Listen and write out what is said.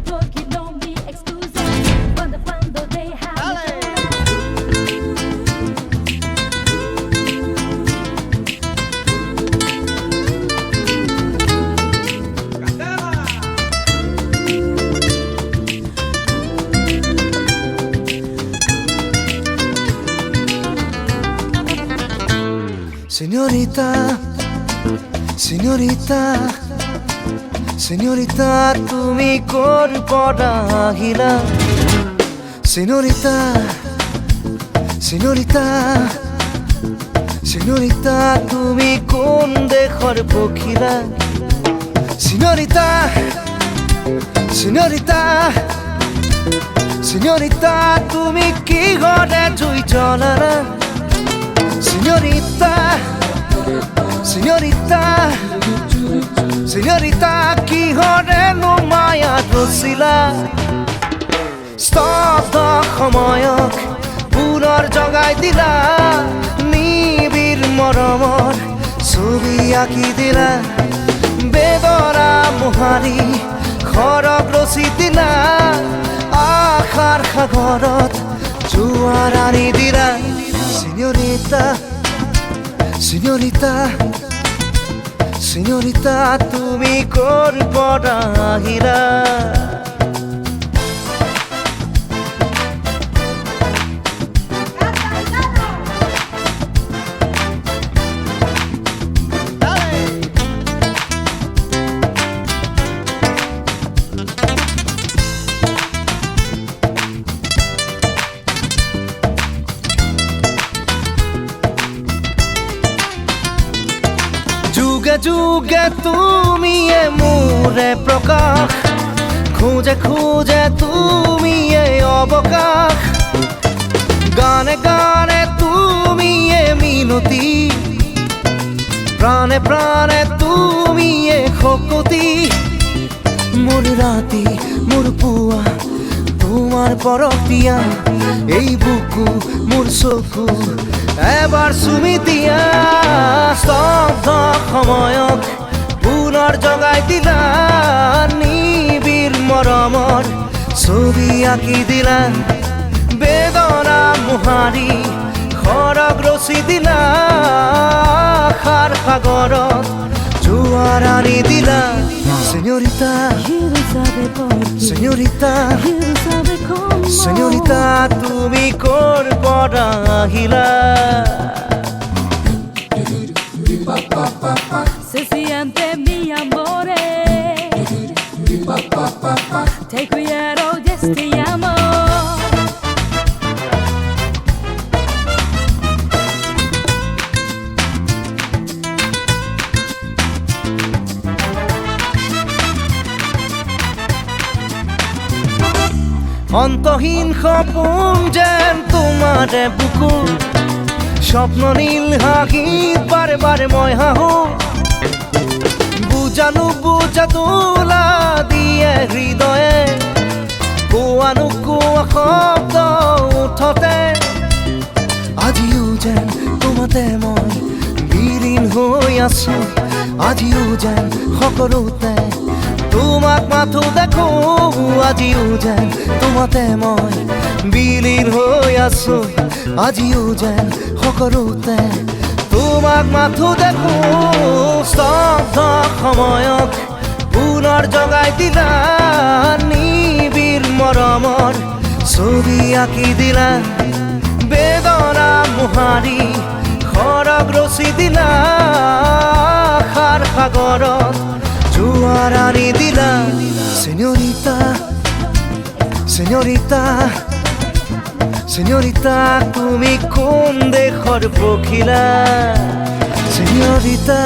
pochi non mi excusa quando deja Señorita, señorita, señorita, তুমি কোন পড়া আহিলা Señorita, señorita, señorita, তুমি কোন দেশৰ পখিলা Señorita, señorita, señorita, তুমি কি ঘৰে জুই জ্বলালা Señorita, señorita, señorita, কিহৰে নো মায়াত ৰচিলা স্তব্ধ সময়ক পুনৰ জগাই দিলা নিবিৰ মৰমৰ ছবি আঁকি দিলা বেদৰা মোহাৰি খৰক ৰচি দিলা আশাৰ সাগৰত জোৱাৰ আনি দিলা Señorita, señorita, señorita, তুমি কোন পড়া আহিলা যুগে যুগে তুমি মোরে প্রকাশ খুঁজে খুঁজে তুমি অবকাশ গানে গানে তুমি মিনতি প্রাণে প্রাণে তুমি শকতি মোর রাতি মোর পুয়া তোমার পরশ দিয়া এই বুকু মোর চকু এবাৰ চুমি দিয়া স্তব্ধ সময়ক পুনৰ জগাই দিলা নিবিৰ মৰমৰ ছবি আঁকি দিলা বেদনা মোহাৰি খৰক ৰচি দিলা আশাৰ সাগৰত জোৱাৰ আনি দিলা Señorita, señorita, señorita, তুমি কোন পড়া আহিলা Se siente mi amore Ten cuidado de este amor অন্তহীন সপোন যেন তোমাৰে বুকু স্বপ্ন নীল হাঁহিত বাৰে বাৰে মই হাঁহো বুজানো বুজা তোলা দিয়ে হৃদয়ে কোৱানো কোৱা শব্দ উঠতে আজিও যেন তোমাতে মই বিলীন হৈ আছো আজিও যেন সকলোতে তোমাক মাথো দেখো আজিও যেন তোমাতে মই বিলীন হৈ আছো আজিও যেন সকলোতে তোমাক মাথো দেখো স্তব্ধ সময়ক পুনৰ জগাই দিলা নিবিৰ মৰমৰ ছবি আঁকি দিলা বেদনা মোহাৰি খৰক ৰচি দিলা আশাৰ সাগৰত জোৱাৰ আনি দিলা Señorita, señorita, señorita, তুমি কোন দেশৰ পখিলা Señorita